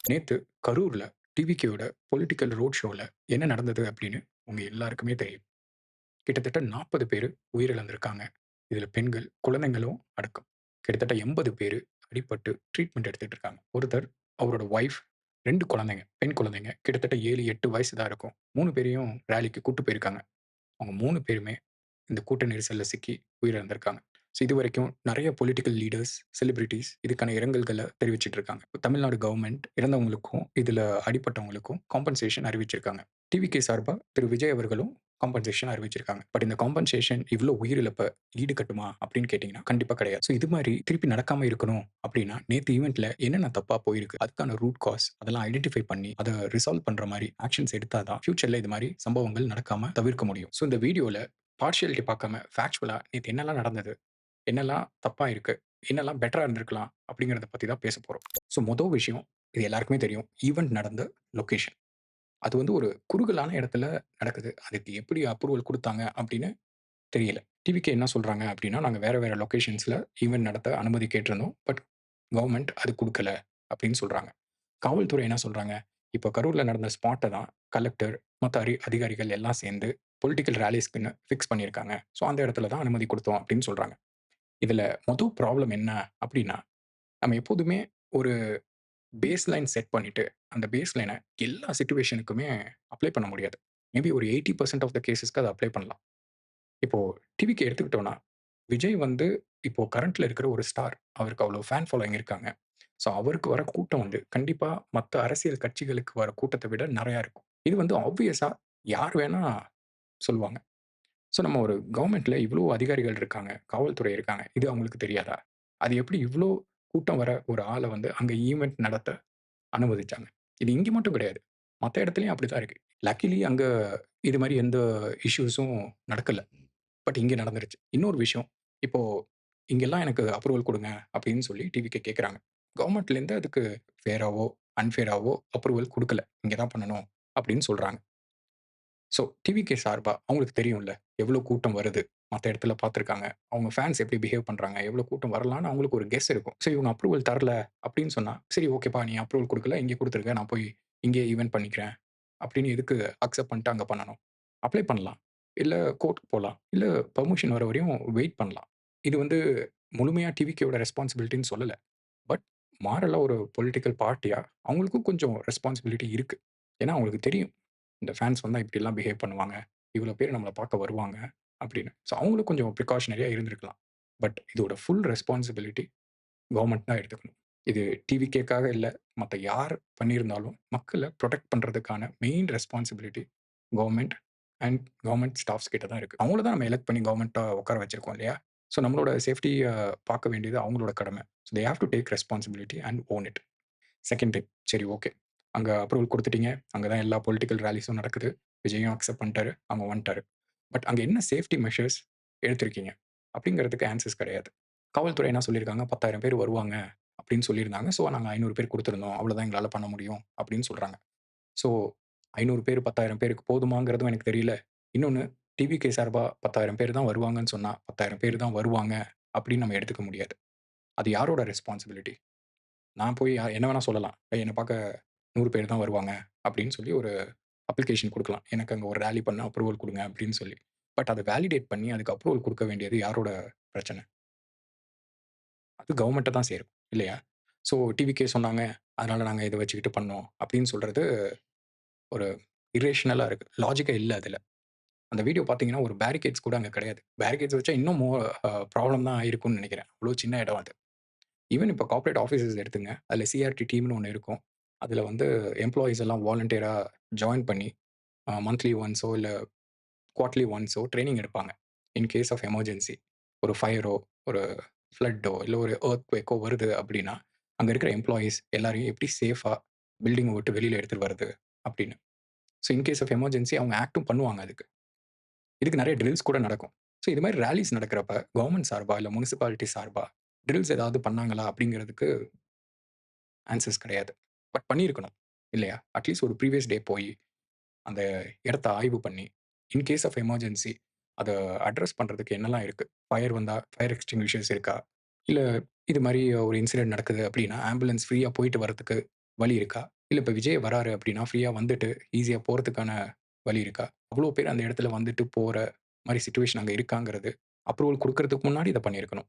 நேத்து கரூர்ல டிவிகேயோட political road ஷோல என்ன நடந்தது அப்படின்னு உங்க எல்லாருக்குமே தெரியும். கிட்டத்தட்ட 40 பேரு உயிரிழந்திருக்காங்க. இதுல பெண்கள், குழந்தைங்களும் அடக்கம். கிட்டத்தட்ட 80 பேரு அடிபட்டு ட்ரீட்மெண்ட் எடுத்துட்டு இருக்காங்க. ஒருத்தர் அவரோட ஒய்ஃப், 2 குழந்தைங்க, பெண் குழந்தைங்க. கிட்டத்தட்ட 7, 8 வயசு தான் இருக்கும். 3 பேரையும் ராலிக்கு கூட்டு போயிருக்காங்க. அவங்க 3 பேருமே இந்த கூட்ட நெரிசல்ல சிக்கி உயிரிழந்திருக்காங்க. ஸோ இதுவரைக்கும் நெறைய பொலிட்டிக்கல் லீடர்ஸ், செலிபிரிட்டீஸ் இதுக்கான இரங்கல்கள தெரிவிச்சுட்டு இருக்காங்க. தமிழ்நாடு கவர்ன்மெண்ட் இறந்தவங்களுக்கும், இதுல அடிபட்டவங்களுக்கும் காம்பன்சேஷன் அறிவிச்சிருக்காங்க. டிவிகே சார்பா திரு விஜய் அவர்களும் காம்பன்சேஷன் அறிவிச்சிருக்காங்க. பட் இந்த காம்பன்சேஷன் இவ்ளோ உயிரிழப்ப ஈடுகட்டுமா அப்படின்னு கேட்டீங்கன்னா, கண்டிப்பா கிடையாது. ஸோ இது மாரி திருப்பி நடக்காம இருக்கணும் அப்படின்னா, நேத்து ஈவென்ட்ல என்னென்ன தப்பா போயிருக்கு? அதுக்கான ரூட் காஸ் அதெல்லாம் ஐடென்டிஃபை பண்ணி, அத ரிசால்வ் பண்ற மாரி ஆக்ஷன்ஸ் எடுத்தா தான் ஃபியூச்சர்ல இது மாரி சம்பவங்கள் நடக்காம தவிர்க்க முடியும். ஸோ இந்த வீடியோல பார்ஷியாலிட்டி பார்க்காம ஃபேக்சுவலா நேத்து என்னலாம் நடந்தது? என்னலாம் தப்பா இருக்கு? என்னலாம் பெட்டரா இருந்திருக்கலாம்? அப்படிங்கிறத பத்தி தான் பேசப் போறோம். ஸோ விஷயம், இது எல்லாருக்குமே தெரியும். ஈவென்ட் நடந்த லொகேஷன். அது வந்து ஒரு குறுகலான இடத்துல நடக்குது. அதுக்கு எப்படி அப்ரூவல் குடுத்தாங்க அப்படின்னு தெரியல. டிவிகே என்ன சொல்றாங்க அப்படின்னா, நாங்க வேற வேற லொகேஷன்ஸ்ல ஈவென்ட் நடத்த அனுமதி கேட்டிருந்தோம். பட் கவர்ன்மெண்ட் அது குடுக்கல அப்படின்னு சொல்றாங்க. காவல்துறை என்ன சொல்றாங்க, இப்போ கரூர்ல நடந்த ஸ்பாட்ட தான் கலெக்டர், மத்த அதிகாரிகள் எல்லாம் சேர்ந்து பொலிட்டிக்கல் ராலிஸ்க்குன்னு ஃபிக்ஸ் பண்ணியிருக்காங்க. ஸோ அந்த இடத்துல தான் அனுமதி குடுத்தோம் அப்படின்னு சொல்றாங்க. இதுல ப்ராப்ளம் என்ன அப்படின்னா, நம்ம எப்போதுமே ஒரு பேஸ் லைன் செட் பண்ணிட்டு, அந்த பேஸ் லைன எல்லா சிட்யூவேஷனுக்குமே அப்ளை பண்ண முடியாது. மேபி ஒரு 80% ஆஃப் த கேஸஸ்க்கு அத அப்ளை பண்ணலாம். இப்போ டிவிக்கு எடுத்துக்கிட்டோம்னா, விஜய் வந்து இப்போ கரண்ட்ல இருக்கிற ஒரு ஸ்டார். அவருக்கு அவ்வளோ ஃபேன் ஃபாலோயிங் இருக்காங்க. ஸோ அவருக்கு வர கூட்டம் வந்து கண்டிப்பா மத்த அரசியல் கட்சிகளுக்கு வர கூட்டத்த விட நெறையா இருக்கும். இது வந்து ஆப்வியஸா யார் வேணா சொல்லுவாங்க. ஸோ நம்ம ஒரு கவர்ன்மெண்ட்ல இவ்ளோ அதிகாரிகள் இருக்காங்க, காவல்துறை இருக்காங்க. இது அவங்களுக்கு தெரியாதா? அது எப்படி இவ்ளோ கூட்டம் வர ஒரு ஆள வந்து அங்க ஈவென்ட் நடத்த அனுமதிச்சாங்க? இது இங்க மட்டும் கிடையாது. மத்த இடத்துலயும் அப்படித்தான் இருக்கு. லக்கிலி அங்க இது மாரி எந்த இஷ்யூஸும் நடக்கல. பட் இங்க நடந்துருச்சு. இன்னொரு விஷயம், இப்போ இங்கெல்லாம் எனக்கு அப்ரூவல் குடுங்க அப்படின்னு சொல்லி டிவிக்கு கேட்கறாங்க. கவர்ன்மெண்ட்லேருந்து அதுக்கு ஃபேராவோ, அன்ஃபேராவோ அப்ரூவல் குடுக்கல. இங்க தான் பண்ணணும் அப்படின்னு சொல்றாங்க. ஸோ, டிவிகே சார்பா அவங்களுக்கு தெரியும்ல, எவ்ளோ கூட்டம் வருது. மத்த இடத்துல பார்த்துருக்காங்க. அவங்க ஃபேன்ஸ் எப்படி பிஹேவ் பண்றாங்க, எவ்ளோ கூட்டம் வரலான்னு அவங்களுக்கு ஒரு கெஸ் இருக்கும். சோ, இவங்க அப்ரூவல் தரல அப்படின்னு சொன்னா, "சரி ஓகேப்பா, நீ அப்ரூவல் குடுக்கல, இங்கே குடுத்துருங்க. நான் போய் இங்கேயே ஈவென்ட் பண்ணிக்கிறேன்." அப்படின்னு எதுக்கு அக்செப்ட் பண்ணிட்டு அங்க பண்ணணும்? அப்ளை பண்ணலாம். இல்ல கோர்ட்க்கு போலாம். இல்ல பெர்மிஷன் வர வரையும் வெயிட் பண்ணலாம். இது வந்து முழுமையா டிவிகேவோட ரெஸ்பான்சிபிலிட்டின்னு சொல்லல. பட் மாரலா ஒரு பொலிட்டிக்கல் பார்ட்டியா அவங்களுக்கும் கொஞ்சம் ரெஸ்பான்சிபிலிட்டி இருக்கு. ஏன்னா அவங்களுக்கு தெரியும். இந்த ஃபேன்ஸ் வந்தா இப்படிலாம் பிஹேவ் பண்ணுவாங்க. இவ்வளோ பேர் நம்மள பார்க்க வருவாங்க அப்படின்னு. ஸோ அவங்களும் கொஞ்சம் ப்ரிகாஷனரியா இருந்திருக்கலாம். பட் இதோட ஃபுல் ரெஸ்பான்சிபிலிட்டி கவர்ன்மெண்ட் தான் எடுத்துக்கணும். இது டிவிகேக்காக இல்ல. மத்த யார் பண்ணியிருந்தாலும் மக்கள புரொடெக்ட் பண்றதுக்கான main responsibility government and government staffs கிட்ட தான் இருக்கு. அவங்கள தான் நம்ம எலெக்ட் பண்ணி கவர்ன்மெண்ட்டா உட்கார வச்சிருக்கோம் இல்லையா? ஸோ நம்மளோட சேஃப்டிய பார்க்க வேண்டியது அவங்களோட கடமை. So they have to take responsibility and own it. Second thing, சரி ஓகே. அங்க அப்ரூவல் குடுத்துட்டீங்க. அங்க தான் எல்லா பொலிட்டிக்கல் ராலிஸும் நடக்குது. விஜயும் அக்செப்ட் பண்ணிட்டாரு. அவங்க வந்துட்டாரு. பட் அங்க என்ன சேஃப்டி மெஷர்ஸ் எடுத்திருக்கீங்க? அப்படிங்கிறதுக்கு ஆன்சர்ஸ் கிடையாது. காவல்துறை என்ன சொல்லியிருக்காங்க, 10,000 பேர் வருவாங்க அப்படின்னு சொல்லியிருந்தாங்க. ஸோ நாங்க 500 பேர் குடுத்திருந்தோம். அவ்வளோதான் எங்களால பண்ண முடியும் அப்படின்னு சொல்றாங்க. ஸோ 500 பேர் 10,000 பேருக்கு போதுமாங்கிறதும் எனக்கு தெரியல. இன்னொன்னு டிவிகே சார்பா 10,000 பேர் தான் வருவாங்கன்னு சொன்னா, 10,000 பேர் தான் வருவாங்க அப்படின்னு நம்ம எடுத்துக்க முடியாது. அது யாரோட ரெஸ்பான்சிபிலிட்டி? நான் போய் என்ன வேணா சொல்லலாம். என்ன பார்க்க 100 பேர் தான் வருவாங்க அப்படின்னு சொல்லி ஒரு அப்ளிகேஷன் குடுக்கலாம். எனக்கு அங்க ஒரு ராலி பண்ண அப்ரூவல் குடுங்க அப்படின்னு சொல்லி. பட் அத வேலிடேட் பண்ணி அதுக்கு அப்ரூவல் குடுக்க வேண்டியது யாரோட பிரச்சனை? அது கவர்ன்மெண்ட்ட தான் சேரும். இல்லையா? ஸோ டிவிகே சொன்னாங்க. அதனால நாங்க இத வச்சுக்கிட்டு பண்ணோம் அப்படின்னு சொல்றது ஒரு இரேஷனலா இருக்கு. லாஜிக்கே இல்ல அதுல. அந்த வீடியோ பார்த்தீங்கன்னா, ஒரு பேரிகேட்ஸ் கூட அங்க கிடையாது. பேரிகேட்ஸ் வச்சா இன்னும் ப்ராப்ளம் தான் ஆயிருக்கும்னு நெனைக்கிறேன். அவ்ளோ சின்ன இடம் அது. ஈவன் இப்போ கார்ப்பரேட் ஆஃபீஸஸ் எடுத்துங்க. அதில சிஆர்டி டீம்னு ஒண்ணு இருக்கும். அதில வந்து எம்ப்ளாயீஸ் எல்லாம் வாலண்டியரா ஜாயின் பண்ணி மந்த்லி ஒன்ஸோ இல்ல குவார்ட்டர்லி ஒன்ஸோ ட்ரெய்னிங் எடுப்பாங்க. இன் கேஸ் ஆஃப் எமர்ஜென்சி ஒரு ஃபயரோ, ஒரு ஃப்ளட்டோ இல்ல ஒரு எர்த்குவேக்கோ வருது அப்டின்னா, அங்க இருக்கிற எம்ப்ளாயீஸ் எல்லாரையும் எப்படி சேஃபா பில்டிங்க விட்டு வெளியில எடுத்துட்டு வரது அப்படின்னு. So in case of emergency அவங்க ஆக்டும் பண்ணுவாங்க அதுக்கு. இதுக்கு நெறைய ட்ரில்ஸ் கூட நடக்கும். ஸோ இது மாரி ராலிஸ் நடக்கிறப்ப கவர்ன்மென்ட் சார்பா, இல்ல முனிசிபாலிட்டி சார்பா ட்ரில்ஸ் ஏதாவது பண்ணாங்களா? அப்படிங்கிறதுக்கு ஆன்சர்ஸ் கிடையாது. பட் பண்ணியிருக்கணும். இல்லையா? அட்லீஸ்ட் ஒரு ப்ரீவியஸ் டே போயி, அந்த இடத்த ஆய்வு பண்ணி, இன் கேஸ் ஆஃப் எமர்ஜென்சி அத அட்ரஸ் பண்றதுக்கு என்னலாம் இருக்கு? ஃபயர் வந்தா ஃபயர் எக்ஸ்டிங்விஷர்ஸ் இருக்கா? இல்ல இது மாரி ஒரு இன்சிடென்ட் நடக்குது அப்படின்னா, ஆம்புலன்ஸ் ஃப்ரீயா போயிட்டு வரதுக்கு வழி இருக்கா? இல்ல இப்ப விஜய் வராரு அப்படின்னா, ஃப்ரீயா வந்துட்டு ஈஸியா போறதுக்கான வழி இருக்கா? அவ்ளோ பேர் அந்த இடத்துல வந்துட்டு போற மாரி சிச்சுவேஷன் அங்க இருக்காங்கிறது, அப்ரூவல் குடுக்கறதுக்கு முன்னாடி இத பண்ணியிருக்கணும்.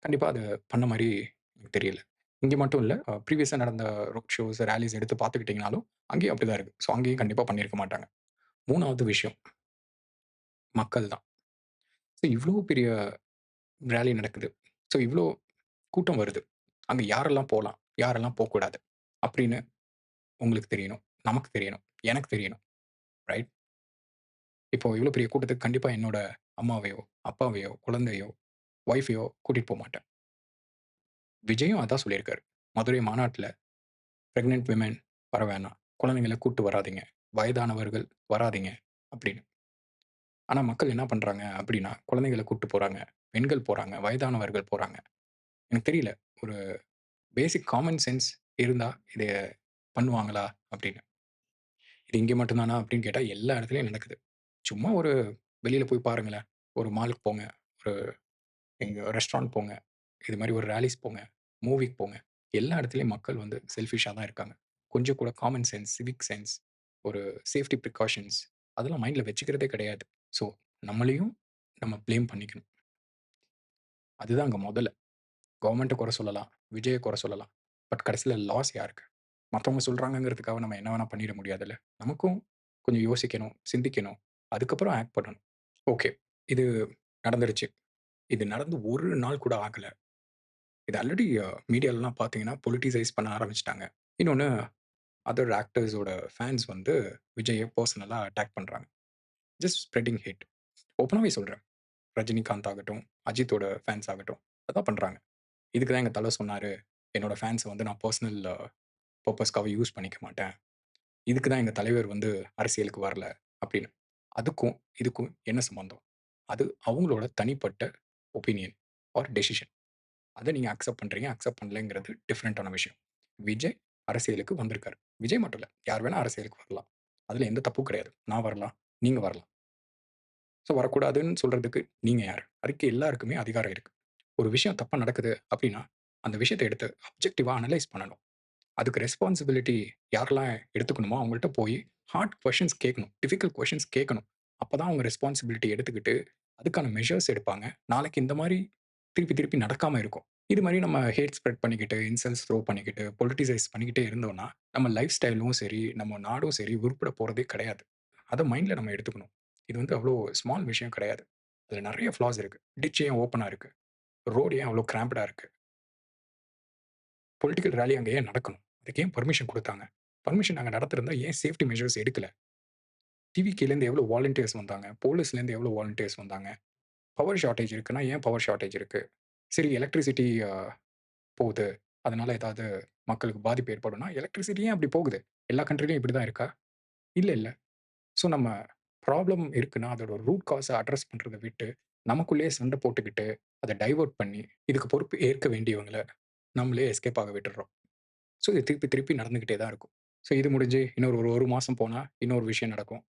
கண்டிப்பா அத பண்ண மாரி எனக்கு தெரியல. இங்க மட்டும் இல்ல. ப்ரீவியஸா நடந்த ரோட் ஷோஸ், ராலீஸ் எடுத்து பார்த்துக்கிட்டீங்கனாலும், அங்கேயும் அப்படிதான் இருக்கு. ஸோ அங்கேயும் கண்டிப்பா பண்ணியிருக்க மாட்டாங்க. 3வது விஷயம் மக்கள் தான். ஸோ இவ்ளோ பெரிய ராலி நடக்குது. ஸோ இவ்ளோ கூட்டம் வருது. அங்க யாரெல்லாம் போலாம்? யாரெல்லாம் போக்கூடாது? அப்படின்னு உங்களுக்கு தெரியணும். நமக்கு தெரியணும். எனக்கு தெரியணும். ரைட்? இப்போ இவ்ளோ பெரிய கூட்டத்துக்கு கண்டிப்பா என்னோட அம்மாவையோ, அப்பாவையோ, குழந்தையோ, ஒய்ஃபையோ கூட்டிட்டு போமாட்டேன். விஜயும் அதான் சொல்லியிருக்காரு. மதுரை மாநாட்டுல பிரெக்னன்ட் விமென் வர வேணாம். குழந்தைங்கள கூட்டு வராதீங்க. வயதானவர்கள் வராதீங்க அப்படின்னு. ஆனா மக்கள் என்ன பண்றாங்க அப்படின்னா, குழந்தைகள கூட்டு போறாங்க. பெண்கள் போறாங்க. வயதானவர்கள் போறாங்க. எனக்கு தெரியல. ஒரு பேசிக் காமன் சென்ஸ் இருந்தா இத பண்ணுவாங்களா அப்படின்னு. இது இங்க மட்டும் தானா அப்படின்னு கேட்டா எல்லா இடத்துலயும் நடக்குது. சும்மா ஒரு வெளியில போய் பாருங்களேன். ஒரு மாலுக்கு போங்க. ஒரு எங்க ரெஸ்டாரண்ட் போங்க. இது மாரி ஒரு ராலீஸ் போங்க. மூவிக்கு போங்க. எல்லா இடத்துலயும் மக்கள் வந்து செல்ஃபிஷ்ஷா தான் இருக்காங்க. கொஞ்சம் கூட காமன் சென்ஸ், சிவிக் சென்ஸ், ஒரு சேஃப்டி பிரிகாஷன்ஸ் அதெல்லாம் மைண்ட்ல வச்சுக்கிறதே கிடையாது. ஸோ நம்மளையும் நம்ம ப்ளேம் பண்ணிக்கணும். அதுதான் அங்க மொதல்ல. கவர்ன்மெண்ட்ட குறை சொல்லலாம். விஜய குறை சொல்லலாம். பட் கடைசில லாஸ் யாருக்கு? மத்தவங்க சொல்றாங்கங்கிறதுக்காக நம்ம என்ன வேணா பண்ணிட முடியாதுல்ல. நமக்கும் கொஞ்சம் யோசிக்கணும், சிந்திக்கணும். அதுக்கப்புறம் ஆக்ட் பண்ணணும். ஓகே. இது நடந்துருச்சு. இது நடந்து 1 நாள் கூட ஆகல. இது ஆல்ரெடி மீடியாலலாம் பார்த்தீங்கன்னா, பொலிட்டிசைஸ் பண்ண ஆரம்பிச்சுட்டாங்க. இன்னொன்னு அதர் ஆக்டர்ஸோட ஃபேன்ஸ் வந்து விஜய பெர்சனலா அட்டாக் பண்றாங்க. Just spreading hate. ஓப்பனாவே சொல்றேன். ரஜினிகாந்த் ஆகட்டும், அஜித்தோட ஃபேன்ஸ் ஆகட்டும், அதான் பண்றாங்க. இதுக்கு தான் எங்க தல சொன்னாரு. என்னோட ஃபேன்ஸ வந்து நான் பெர்சனல் பர்ப்பஸ்க்காக யூஸ் பண்ணிக்க மாட்டேன். இதுக்கு தான் எங்க தலைவர் வந்து அரசியலுக்கு வரல அப்படின்னு. அதுக்கும், இதுக்கும் என்ன சம்மந்தம்? அது அவங்களோட தனிப்பட்ட ஒப்பீனியன் ஆர் டெசிஷன். அத நீங்க அக்செப்ட் பண்றீங்க, அக்செப்ட் பண்ணலங்கிறது டிஃபரண்டான விஷயம். விஜய் அரசியலுக்கு வந்திருக்காரு. விஜய் மட்டும் இல்ல. யார் வேணா அரசியலுக்கு வரலாம். அதுல எந்த தப்பும் கிடையாது. நான் வரலாம். நீங்க வரலாம். ஸோ வரக்கூடாதுன்னு சொல்றதுக்கு நீங்க யாரு? அதுக்கு எல்லாருக்குமே அதிகாரம் இருக்கு. ஒரு விஷயம் தப்பா நடக்குது அப்படின்னா, அந்த விஷயத்த எடுத்து அப்ஜெக்டிவா அனலைஸ் பண்ணணும். அதுக்கு ரெஸ்பான்சிபிலிட்டி யாரெல்லாம் எடுத்துக்கணுமோ அவங்கள்ட்ட போய் ஹார்ட் கொஸ்டின்ஸ் கேட்கணும். டிஃபிகல்ட் கொஸ்டின்ஸ் கேட்கணும். அப்பதான் அவங்க ரெஸ்பான்சிபிலிட்டி எடுத்துக்கிட்டு, அதுக்கான மெஷர்ஸ் எடுப்பாங்க. நாளைக்கு இந்த மாரி திருப்பி திருப்பி நடக்காம இருக்கும். இது மாரி நம்ம ஹேட் ஸ்ப்ரெட் பண்ணிக்கிட்டு, இன்சல்ட்ஸ் த்ரோ பண்ணிக்கிட்டு, பொலிட்டிசைஸ் பண்ணிக்கிட்டே இருந்தோம்னா, நம்ம லைஃப் ஸ்டைலும் சரி, நம்ம நாடும் சரி உருப்பட போறதே கிடையாது. அத மைண்ட்ல நம்ம எடுத்துக்கணும். இது வந்து அவ்ளோ ஸ்மால் விஷயம் கிடையாது. அதுல நெறைய ஃப்ளாஸ் இருக்கு. டிட்ச் ஏன் ஓப்பனா இருக்கு? ரோடு ஏன் அவ்ளோ கிராம்ப்டா இருக்கு? பொலிட்டிக்கல் ராலி அங்க ஏன் நடக்கணும்? அதுக்கு ஏன் பெர்மிஷன் குடுத்தாங்க? பெர்மிஷன் அங்க நடத்திருந்தா ஏன் சேஃப்டி மெஷர்ஸ் எடுக்கல? டிவிகேலேருந்து எவ்வளோ வாலண்டியர்ஸ் வந்தாங்க? போலீஸ்லேருந்து எவ்வளோ வாலண்டியர்ஸ் வந்தாங்க? பவர் ஷார்டேஜ் இருக்குன்னா, ஏன் பவர் ஷார்டேஜ் இருக்கு? சரி எலக்ட்ரிசிட்டி போகுது. அதனால ஏதாவது மக்களுக்கு பாதிப்பு ஏற்படும்னா, எலக்ட்ரிசிட்டி ஏன் அப்படி போகுது? எல்லா கண்ட்ரிலயும் இப்படி தான் இருக்கா? இல்ல, இல்ல. ஸோ நம்ம ப்ராப்ளம் இருக்குன்னா, அதோட ரூட் காஸ அட்ரஸ் பண்றத விட்டு, நமக்குள்ளேயே சண்டை போட்டுக்கிட்டு, அத டைவர்ட் பண்ணி, இதுக்கு பொறுப்பு ஏற்க வேண்டியவங்கள நம்மளே எஸ்கேப் ஆக விட்டுர்றோம். ஸோ இது திருப்பி திருப்பி நடந்துகிட்டே தான் இருக்கும். ஸோ இது முடிஞ்சு இன்னொரு ஒரு 1 மாசம் போனா, இன்னொரு விஷயம் நடக்கும்.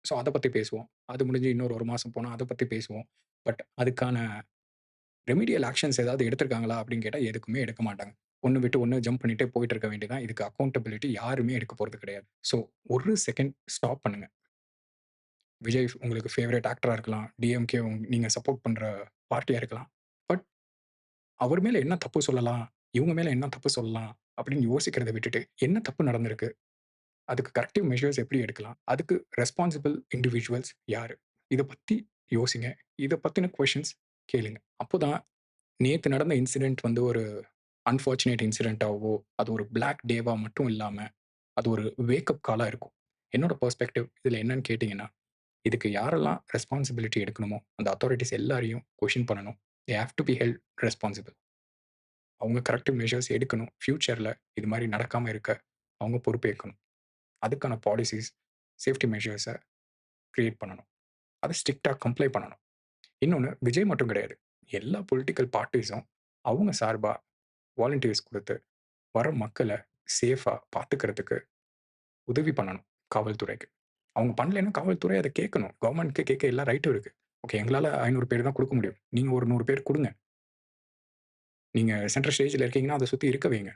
ஸோ அத பத்தி பேசுவோம். அது முடிஞ்சு இன்னொரு 1 மாசம் போனா, அத பத்தி பேசுவோம். பட் அதுக்கான ரெமிடியல் ஆக்ஷன்ஸ் ஏதாவது எடுத்திருக்காங்களா அப்படின்னு கேட்டா, எதுக்குமே எடுக்க மாட்டாங்க. ஒண்ணு விட்டு ஒண்ணு ஜம்ப் பண்ணிட்டே போயிட்டு இருக்க வேண்டியது தான். இதுக்கு அக்கவுண்டபிலிட்டி யாருமே எடுக்க போறது கிடையாது. ஸோ ஒரு செகண்ட் ஸ்டாப் பண்ணுங்க. விஜய் உங்களுக்கு ஃபேவரைட் ஆக்டரா இருக்கலாம். டிஎம்கே நீங்க சப்போர்ட் பண்ற பார்ட்டியா இருக்கலாம். பட் அவர் மேல என்ன தப்பு சொல்லலாம்? இவங்க மேல என்ன தப்பு சொல்லலாம்? அப்படின்னு யோசிக்கிறத விட்டுட்டு, என்ன தப்பு நடந்திருக்கு? அதுக்கு கரெக்டிவ் மெஷர்ஸ் எப்படி எடுக்கலாம்? அதுக்கு ரெஸ்பான்சிபிள் இண்டிவிஜுவல்ஸ் யாரு? இத பத்தி யோசிங்க. இத பத்தின கொஸ்டின்ஸ் கேளுங்க. அப்போதான் நேத்து நடந்த இன்சிடென்ட் வந்து ஒரு அன்பார்ச்சுனேட் இன்சிடென்ட்டாவோ, அது ஒரு பிளாக் டேவா மட்டும் இல்லாம, அது ஒரு வேக்கப் காலா இருக்கும். என்னோட பெர்ஸ்பெக்டிவ் இதுல என்னன்னு கேட்டீங்கன்னா, இதுக்கு யாரெல்லாம் ரெஸ்பான்சிபிலிட்டி எடுக்கணுமோ, அந்த அத்தாரிட்டீஸ் எல்லாரையும் கொஸ்டின் பண்ணணும். They have to be held responsible. அவங்க கரெக்டிவ் மெஷர்ஸ் எடுக்கணும். ஃபியூச்சர்ல இது மாரி நடக்காம இருக்க அவங்க பொறுப்பேற்கணும். அதுக்கான பாலிசிஸ், சேஃப்டி மெஷர்ஸ கிரியேட் பண்ணணும். அத ஸ்ட்ரிக்ட்டா கம்ப்ளை பண்ணணும். இன்னொன்னு விஜய் மட்டும் கிடையாது. எல்லா பொலிட்டிக்கல் பார்ட்டீஸும் அவங்க சார்பா வாலண்டியர்ஸ் குடுத்து, வர மக்கள சேஃபா பாத்துக்கிறதுக்கு உதவி பண்ணணும் காவல்துறைக்கு. அவங்க பண்ணலைன்னா காவல்துறை அத கேட்கணும். கவர்ன்மெண்ட்க்கு கேட்க எல்லா ரைட்டும் இருக்கு. ஓகே எங்களால 500 பேர் தான் குடுக்க முடியும். நீங்க ஒரு 100 பேர் குடுங்க. நீங்க சென்ட்ரல் ஸ்டேஜ்ல இருக்கீங்கன்னா, அத சுத்தி இருக்க வைங்க.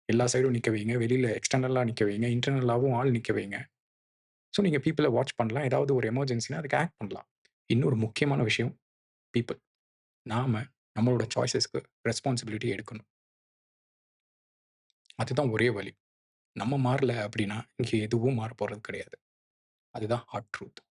எல்லா சைடும் நிக்க வைங்க. வெளியில எக்ஸ்டர்னலா நிக்க வைங்க. இன்டர்னலாவும் ஆள் நிக்க வைங்க. ஸோ நீங்க பீப்பிள வாட்ச் பண்ணலாம். ஏதாவது ஒரு எமர்ஜென்சினா அதுக்கு ஆக்ட் பண்ணலாம். இன்னொரு முக்கியமான விஷயம் பீப்பிள். நாம நம்மளோட சாய்ஸஸ்க்கு ரெஸ்பான்சிபிலிட்டி எடுக்கணும். அதுதான் ஒரே வழி. நம்ம மாறல அப்படின்னா, இங்க எதுவும் மாறப்போறது கிடையாது. அதுதான் ஹார்ட் ட்ரூத்.